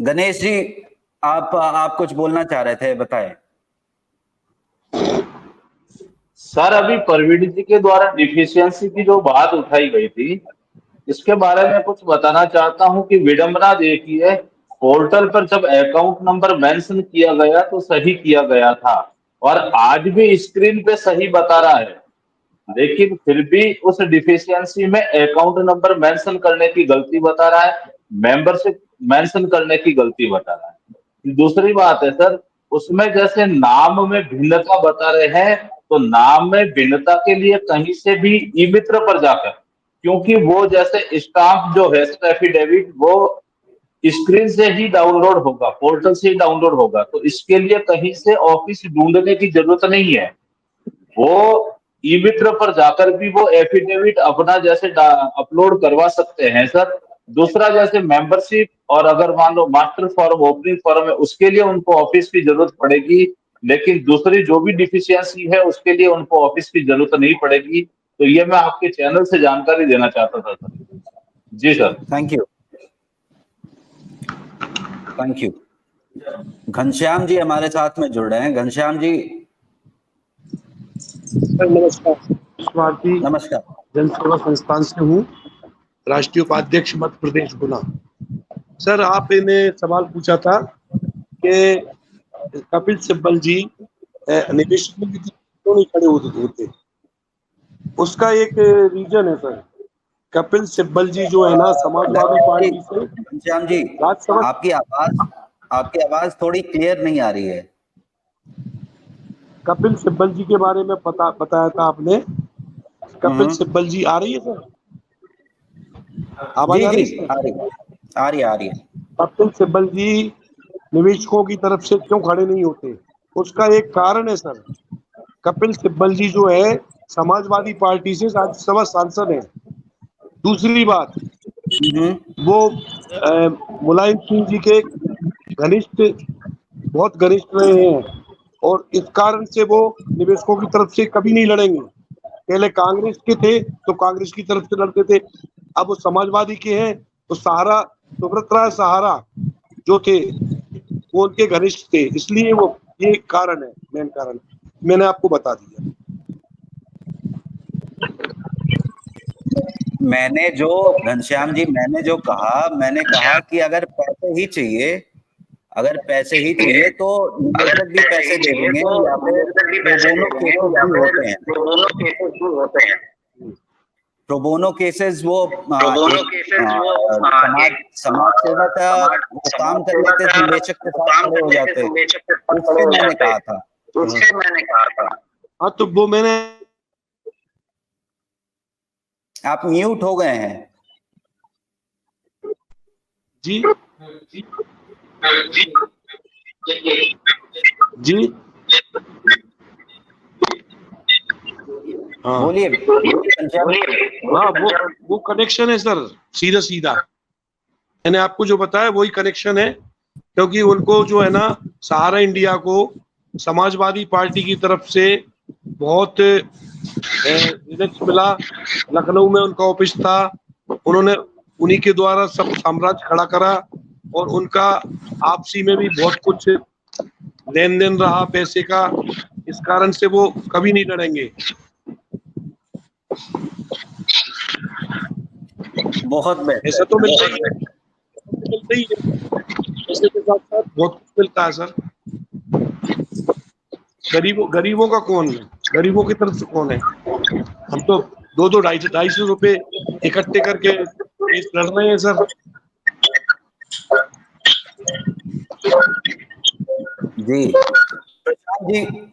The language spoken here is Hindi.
गणेश जी, आप कुछ बोलना चाह रहे थे, बताएं। सर, अभी परवीन जी के द्वारा डिफिशियंसी की जो बात उठाई गई थी, इसके बारे में कुछ बताना चाहता हूं कि विडंबना देखिए, पोर्टल पर जब अकाउंट नंबर मेंशन किया गया तो सही किया गया था और आज भी स्क्रीन पे सही बता रहा है, लेकिन फिर भी उस डिफिशियंसी में अकाउंट नंबर मेंशन करने की गलती बता रहा है, मेंबरशिप मेंशन करने की गलती बता रहा है। दूसरी बात है सर, उसमें जैसे नाम में भिन्नता बता रहे हैं, तो नाम में भिन्नता के लिए कहीं से भी ई मित्र पर जाकर, क्योंकि वो जैसे स्टाम्प जो है एफिडेविट, वो स्क्रीन से ही डाउनलोड होगा, पोर्टल से ही डाउनलोड होगा, तो इसके लिए कहीं से ऑफिस ढूंढने की जरूरत नहीं है। वो ई मित्र पर जाकर भी वो एफिडेविट अपना जैसे अपलोड करवा सकते हैं सर। दूसरा, जैसे मेंबरशिप और अगर मान लो मास्टर फॉर्म, ओपनिंग फॉर्म है, उसके लिए उनको ऑफिस की जरूरत पड़ेगी, लेकिन दूसरी जो भी डिफिशियंसी है उसके लिए उनको ऑफिस की जरूरत नहीं पड़ेगी। तो ये मैं आपके चैनल से जानकारी देना चाहता था सर। जी sir. Thank you, thank you. Ghanshyam ji हमारे साथ में जुड़ रहे हैं। घनश्याम जी, सर नमस्कार। भारतीय नमस्कार। जन सेवा संस्थान से हूँ, राष्ट्रीय उपाध्यक्ष मध्य प्रदेश गुना। सर, आपने सवाल पूछा था कि कपिल सिब्बल जी निवेशकों की तरफ क्यों नहीं खड़े होते। उसका एक रीजन है सर। कपिल सिब्बल जी जो है ना, समाजवादी पार्टी से घनश्याम जी, राज्यसभा। आपकी आवाज थोड़ी क्लियर नहीं आ रही है। कपिल सिब्बल जी के बारे में बताया था आपने। कपिल सिब्बल जी आ रही है सर, आवाज जी आ जी, रही है? आ रही है। कपिल सिब्बल जी निवेशकों की तरफ से क्यों खड़े नहीं होते, उसका एक कारण है सर। कपिल सिब्बल जी जो है समाजवादी पार्टी से राज्यसभा सांसद है। दूसरी बात, वो मुलायम सिंह जी के घनिष्ठ, बहुत घनिष्ठ रहे हैं और इस कारण से वो निवेशकों की तरफ से कभी नहीं लड़ेंगे। पहले कांग्रेस के थे तो कांग्रेस की तरफ से लड़ते थे, अब वो समाजवादी के हैं तो सहारा, सुब्रत राय सहारा जो थे वो उनके घनिष्ठ थे, इसलिए वो, ये कारण है, मेन कारण मैंने आपको बता दिया। घनश्याम जी, मैंने कहा कि अगर पैसे ही चाहिए तो निवेशक भी पैसे दे देंगे, या फिर प्रो बोनो केसेस भी होते हैं। प्रो बोनो केसेस वो समाज सेवा का वो काम कर लेते, निवेशक के साथ खड़े हो जाते, उससे मैंने कहा था। हाँ, तो वो मैंने, आप म्यूट हो गए हैं। जी जी, हाँ बोलिए। हाँ, वो कनेक्शन है सर, सीधा सीधा मैंने आपको जो बताया वही कनेक्शन है। क्योंकि उनको जो है ना, सहारा इंडिया को समाजवादी पार्टी की तरफ से बहुत रिजल्ट मिला। लखनऊ में उनका ऑफिस था, उन्होंने उन्हीं के द्वारा सब साम्राज्य खड़ा करा और उनका आपसी में भी बहुत कुछ लेन देन रहा पैसे का, इस कारण से वो कभी नहीं लड़ेंगे। बहुत बेहतर। ऐसा तो मिलता ही है, पैसे के साथ साथ बहुत कुछ मिलता है सर। गरीबों का कौन है, गरीबों की तरफ से कौन है? हम तो 200-250 रुपए इकट्ठे करके केस लड़ रहे हैं सर। जी, प्रशांत जी,